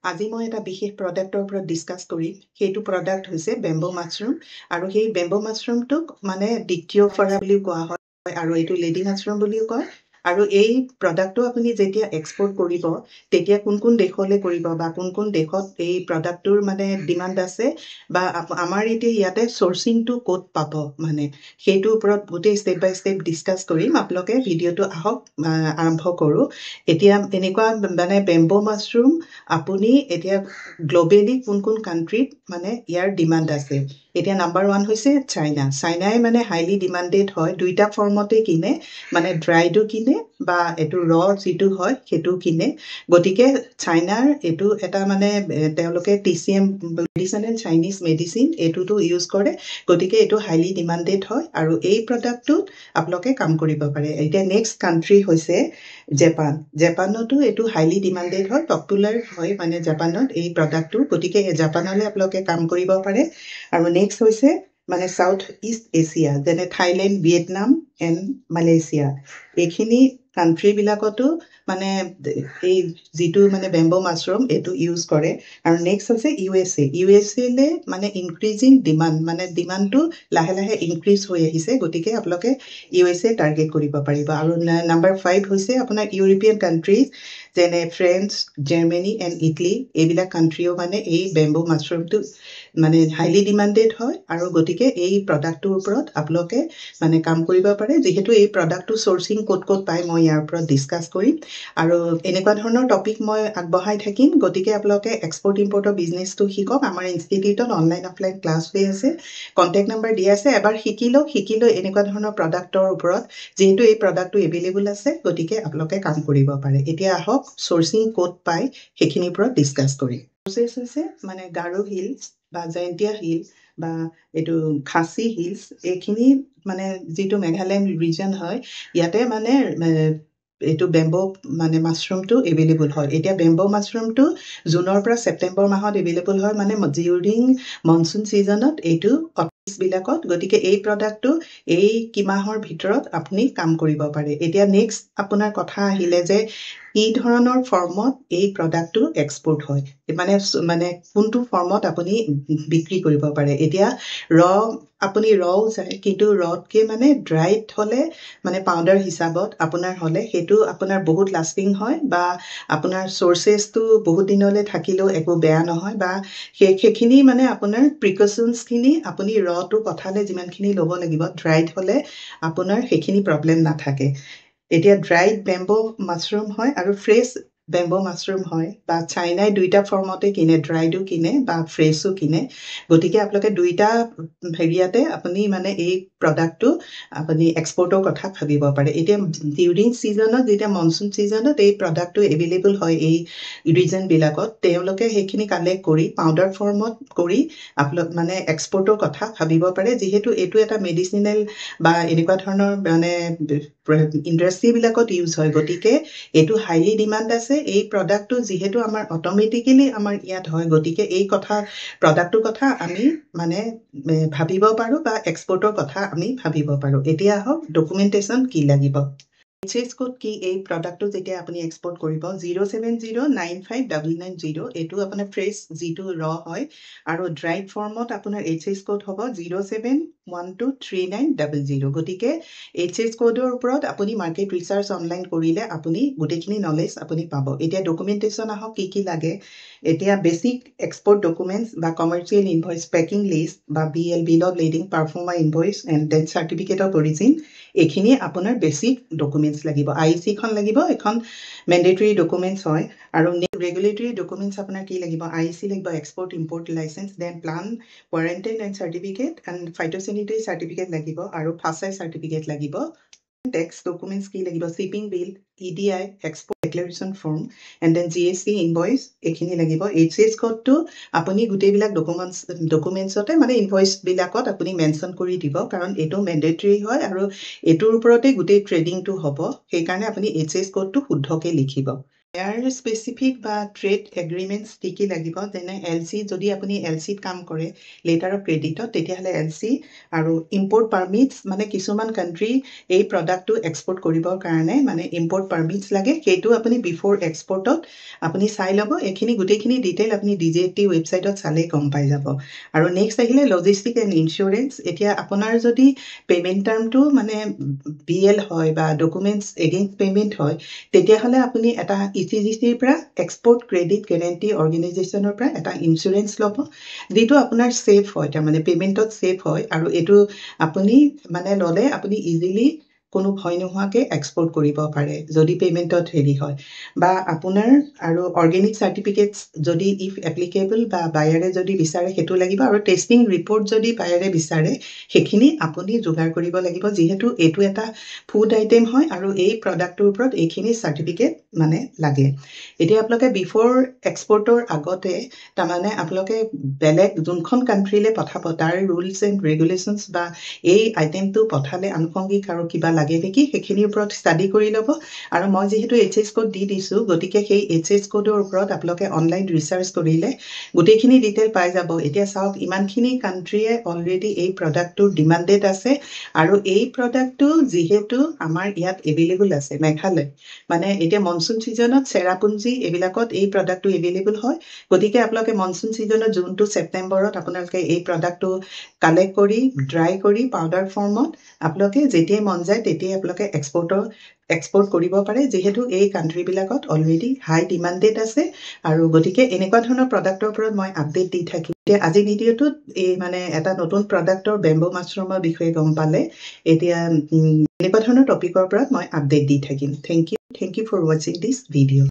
আজি মই এটা বিশেষ প্ৰডাক্টৰ ওপৰত ডিছকাছ কৰিম। সেইটো প্ৰডাক্ট হৈছে বেম্বো মাছৰুম আৰু সেই বেম্বো মাছৰুমটোক মানে দ্বিতীয় ফৰা বুলিও কোৱা হয় আৰু এইটো লেডি মাছৰুম বুলিও কয়। আৰু এই প্ৰডাক্টটো আপুনি যেতিয়া এক্সপৰ্ট কৰিব তেতিয়া কোন দেশলৈ কৰিব বা কোন দেশত এই প্ৰডাক্টটোৰ মানে ডিমাণ্ড আছে বা আমাৰ এতিয়া ইয়াতে চ'ৰ্চিংটো ক'ত পাব মানে সেইটোৰ ওপৰত গোটেই ষ্টেপ বাই ষ্টেপ ডিছকাছ কৰিম। আপোনালোকে ভিডিঅ'টো আহক আৰম্ভ কৰোঁ। এতিয়া এনেকুৱা মানে বেম্বো মাছৰুম আপুনি এতিয়া গ্ল'বেলি কোন কাণ্ট্ৰিত মানে ইয়াৰ ডিমাণ্ড আছে। এতিয়া নাম্বাৰ 1 হৈছে চাইনাই মানে হাইলি ডিমাণ্ডেড হয়। দুইটা ফৰ্মতে কিনে, মানে ড্ৰাইডো কিনে বা এইটো যিটো হয় সেইটো কিনে। গতিকে চাইনাৰ এইটো এটা মানে তেওঁলোকে TCM ট্ৰেডিশ্যনেল চাইনিজ মেডিচিন এইটোতো ইউজ কৰে। গতিকে এইটো হাইলি ডিমাণ্ডেড হয় আৰু এই প্ৰডাক্টটোত আপোনালোকে কাম কৰিব পাৰে। এতিয়া নেক্সট কাণ্ট্ৰি হৈছে জাপানতো এইটো হাইলি ডিমাণ্ডেড হয়, পপুলাৰ হয় মানে জাপানত এই প্ৰডাক্টটো। গতিকে জাপানলৈ আপোনালোকে কাম কৰিব পাৰে। আৰু নেক্সট হৈছে মানে চাউথ ইষ্ট এছিয়া, যেনে থাইলেণ্ড, ভিয়েটনাম এণ্ড মালয়েছিয়া। এইখিনি কাণ্ট্ৰিবিলাকতো মানে এই যিটো মানে বেম্বো মাছৰুম এইটো ইউজ কৰে। আৰু নেক্সট হৈছে USA মানে ইনক্ৰিজিং ডিমাণ্ড, মানে ডিমাণ্ডটো লাহে লাহে ইনক্ৰিজ হৈ আহিছে। গতিকে আপোনালোকে USA টাৰ্গেট কৰিব পাৰিব। আৰু নাম্বাৰ 5 হৈছে আপোনাৰ ইউৰোপিয়ান কাণ্ট্ৰিজ, যেনে ফ্ৰেন্স, জাৰ্মানী এণ্ড ইটালী। এইবিলাক কাণ্ট্ৰিও মানে এই বেম্বো মাছৰুমটো মানে হাইলি ডিমাণ্ডেড হয় আৰু গতিকে এই প্ৰডাক্টটোৰ ওপৰত আপোনালোকে মানে কাম কৰিব পাৰে। যিহেতু এই প্ৰডাক্টটো চ'ৰ্চিং ক'ত পায় মই ইয়াৰ ওপৰত ডিছকাছ কৰিম আৰু এনেকুৱা ধৰণৰ টপিক মই আগবঢ়াই থাকিম। গতিকে আপোনালোকে এক্সপৰ্ট ইম্পৰ্টৰ বিজনেছটো শিকক। আমাৰ ইনষ্টিটিউটত অনলাইন অফলাইন ক্লাছ হৈ আছে, কণ্টেক্ট নাম্বাৰ দিয়া আছে। এবাৰ শিকি লৈ এনেকুৱা ধৰণৰ প্ৰডাক্টৰ ওপৰত, যিহেতু এই প্ৰডাক্টটো এভেইলেবল আছে, গতিকে আপোনালোকে কাম কৰিব পাৰে। এতিয়া আহক চ'ৰ্চিং ক'ত পায় সেইখিনিৰ ওপৰত ডিছকাছ কৰিম। প্ৰচেছ হৈছে মানে গাৰো হিলছ বা জয়ন্তীয়া হিল বা এইটো খাচী হিলছ, এইখিনি মানে যিটো মেঘালয় ৰিজন হয় ইয়াতে মানে এইটো বেম্বো মানে মাছৰুমটো এভেইলেবল হয়। এতিয়া বেম্বো মাছৰুমটো জুনৰ পৰা ছেপ্টেম্বৰ মাহত এভেইলেবল হয়, মানে ডিউৰিং মনচুন ছিজনত এইটো অফিচবিলাকত। গতিকে এই প্ৰডাক্টটো এই কিমাহৰ ভিতৰত আপুনি কাম কৰিব পাৰে। এতিয়া নেক্সট আপোনাৰ কথা আহিলে যে কি ধৰণৰ ফৰ্মত এই প্ৰডাক্টটো এক্সপৰ্ট হয়, মানে কোনটো ফৰ্মত আপুনি বিক্ৰী কৰিব পাৰে। এতিয়া আপুনি ৰও যায়, কিন্তু ৰতকৈ মানে ড্ৰাইড হ'লে মানে পাউডাৰ হিচাপত আপোনাৰ হ'লে সেইটো আপোনাৰ বহুত লাষ্টিং হয় বা আপোনাৰ চ'ৰ্চেছটো বহুত দিনলৈ থাকিলেও একো বেয়া নহয় বা সেইখিনি মানে আপোনাৰ প্ৰিকশ্যনছখিনি আপুনি ৰটো পঠালে যিমানখিনি ল'ব লাগিব, ড্ৰাইড হ'লে আপোনাৰ সেইখিনি প্ৰব্লেম নাথাকে। এতিয়া ড্ৰাইড বেম্বো মাছৰুম হয় আৰু ফ্ৰেছ বেম্বো মাছৰুম হয় বা চাইনাই দুইটা ফৰ্মতে কিনে, ড্ৰাইডো কিনে বা ফ্ৰেছো কিনে। গতিকে আপোনালোকে দুইটা হেৰিয়াতে আপুনি মানে এই প্ৰডাক্টটো আপুনি এক্সপৰ্টৰ কথা ভাবিব পাৰে। এতিয়া ডিউৰিং ছিজনত, যেতিয়া মনচুন ছিজনত এই প্ৰডাক্টটো এভেইলেবল হয় এই ৰিজনবিলাকত, তেওঁলোকে সেইখিনি কালেক্ট কৰি পাউডাৰ ফৰ্মত কৰি আপোনালোক মানে এক্সপৰ্টৰ কথা ভাবিব পাৰে। যিহেতু এইটো এটা মেডিচিনেল বা এনেকুৱা ধৰণৰ মানে ইণ্ডাষ্ট্ৰীবিলাকত ইউজ হয়। গতিকে এইটো হাইলি ডিমাণ্ড আছে। এই প্ৰডাক্টটো যিহেতু আমাৰ অট'মেটিকেলি আমাৰ ইয়াত হয়, গতিকে এই প্ৰডাক্টটোৰ কথা আমি মানে ভাবিব পাৰোঁ বা এক্সপৰ্টৰ কথা আমি ভাবিব পাৰোঁ। এতিয়া আহক ডকুমেণ্টেশ্যন কি লাগিব। HH কোড কি এই প্ৰডাক্টটো যেতিয়া আপুনি এক্সপৰ্ট কৰিব, 070959990, এইটো আপোনাৰ ফ্ৰেছ যিটো হয় আৰু ড্ৰাইড ফৰ্মত আপোনাৰ HH কোড হ'ব 07123900। গতিকে HH কোডৰ ওপৰত আপুনি মাৰ্কেট ৰিচাৰ্চ অনলাইন কৰিলে আপুনি গোটেইখিনি নলেজ আপুনি পাব। এতিয়া ডকুমেণ্টেশ্যন আহক কি লাগে। এতিয়া বেছিক এক্সপৰ্ট ডকুমেণ্টছ বা কমাৰ্চিয়েল ইনভইচ, পেকিং লিষ্ট বা bill of lading, proforma invoice and then certificate of origin, এইখিনি আপোনাৰ বেছিক ডকুমেণ্টছ লাগিব। IECখন লাগিব, এখন মেণ্ডেটৰী ডকুমেণ্টছ হয়। আৰু ৰেগুলেটৰী ডকুমেণ্টছ আপোনাৰ কি লাগিব, IEC লাগিব, export import licence, then plant, quarantine and certificate and phytosanitary certificate লাগিব আৰু ফাৰ্ষ্ট চাৰ্টিফিকেট লাগিব। টেক্স ডকুমেণ্টছ কি লাগিব, shipping bill, EDI, export declaration form and then GST invoice, এইখিনি লাগিব। HH কোডটো আপুনি গোটেইবিলাক ডকুমেণ্টছতে মানে ইনভইচবিলাকত আপুনি মেনশ্যন কৰি দিব, কাৰণ এইটো মেণ্ডেটৰী হয় আৰু এইটোৰ ওপৰতে গোটেই ট্ৰেডিংটো হ'ব। সেইকাৰণে আপুনি HH কোডটো শুদ্ধকৈ লিখিব। ইয়াৰ স্পেচিফিক বা ট্ৰেড এগ্ৰিমেণ্টছ কি কি লাগিব যেনে LC যদি আপুনি LCত কাম কৰে লেটাৰ অফ ক্ৰেডিটত তেতিয়াহ'লে LC আৰু ইম্পৰ্ট পাৰ্মিটছ মানে কিছুমান কাণ্ট্ৰি এই প্ৰডাক্টটো এক্সপৰ্ট কৰিবৰ কাৰণে মানে ইম্পৰ্ট পাৰ্মিটছ লাগে সেইটো আপুনি বিফ'ৰ এক্সপৰ্টত আপুনি চাই ল'ব এইখিনি গোটেইখিনি ডিটেইল আপুনি DGFT ৱেবছাইটত চালেই গম পাই যাব আৰু নেক্সট আহিলে লজিষ্টিক এণ্ড ইঞ্চুৰেঞ্চ এতিয়া আপোনাৰ যদি পে'মেণ্ট টাৰ্মটো মানে BL হয় বা ডকুমেণ্টছ এগেইনষ্ট পে'মেণ্ট হয় তেতিয়াহ'লে আপুনি এটা ECGCৰ পৰা এক্সপৰ্ট ক্ৰেডিট গেৰেণ্টি অৰ্গেনাইজেশ্যনৰ পৰা এটা ইঞ্চুৰেঞ্চ ল'ব যিটো আপোনাৰ ছেফ হয় তাৰমানে পে'মেণ্টত ছেফ হয় আৰু এইটো আপুনি মানে ল'লে আপুনি ইজিলি কোনো ভয় নোহোৱাকৈ এক্সপৰ্ট কৰিব পাৰে যদি পে'মেণ্টত হেৰি হয় বা আপোনাৰ আৰু অৰ্গেনিক চাৰ্টিফিকেটছ যদি ইফ এপ্লিকেবল বা বায়াৰে যদি বিচাৰে সেইটো লাগিব আৰু টেষ্টিং ৰিপৰ্ট যদি বায়াৰে বিচাৰে সেইখিনি আপুনি যোগাৰ কৰিব লাগিব যিহেতু এইটো এটা ফুড আইটেম হয় আৰু এই প্ৰডাক্টটোৰ ওপৰত এইখিনি চাৰ্টিফিকেট মানে লাগে এতিয়া আপোনালোকে বিফ'ৰ এক্সপৰ্টৰ আগতে তাৰমানে আপোনালোকে বেলেগ যোনখন কাণ্ট্ৰিলৈ পঠাব তাৰ ৰুলছ এণ্ড ৰেগুলেশ্যনছ বা এই আইটেমটো পঠালে আনুষংগিক আৰু কিবা লাগে নেকি সেইখিনিৰ ওপৰত ষ্টাডি কৰি ল'ব আৰু মই যিহেতু HS কোড দি দিছোঁ গতিকে সেই HS কোডৰ ওপৰত আপোনালোকে অনলাইন ৰিচাৰ্চ কৰিলে গোটেইখিনি ডিটেইল পাই যাব এতিয়া চাওক ইমানখিনি কাণ্ট্ৰিয়ে অলৰেডি এই প্ৰডাক্টটোৰ ডিমাণ্ডেড আছে আৰু এই প্ৰডাক্টটো যিহেতু আমাৰ ইয়াত এভেইলেবল আছে মেঘালয় মানে এতিয়া মনচুন ছিজনত চেৰাপুঞ্জী এইবিলাকত এই প্ৰডাক্টটো এভেইলেবল হয় গতিকে আপোনালোকে মনচুন ছিজনত জুন টু ছেপ্টেম্বৰত আপোনালোকে এই প্ৰডাক্টটো কালেক্ট কৰি ড্ৰাই কৰি পাউডাৰ ফৰ্মত আপোনালোকে যেতিয়াই মন যায় তেতিয়াই আপোনালোকে এক্সপৰ্ট কৰিব পাৰে যিহেতু এই কাণ্ট্ৰিবিলাকত অলৰেডি হাই ডিমাণ্ডেড আছে আৰু গতিকে এনেকুৱা ধৰণৰ প্ৰডাক্টৰ ওপৰত মই আপডেট দি থাকিম এতিয়া আজি ভিডিঅ'টোত এই মানে এটা নতুন প্ৰডাক্টৰ বেম্বো মাছৰুমৰ বিষয়ে গম পালে এতিয়া এনেকুৱা ধৰণৰ টপিকৰ ওপৰত মই আপডেট দি থাকিম থেংক ইউ ফৰ ৱাচিং দিছ ভিডিঅ'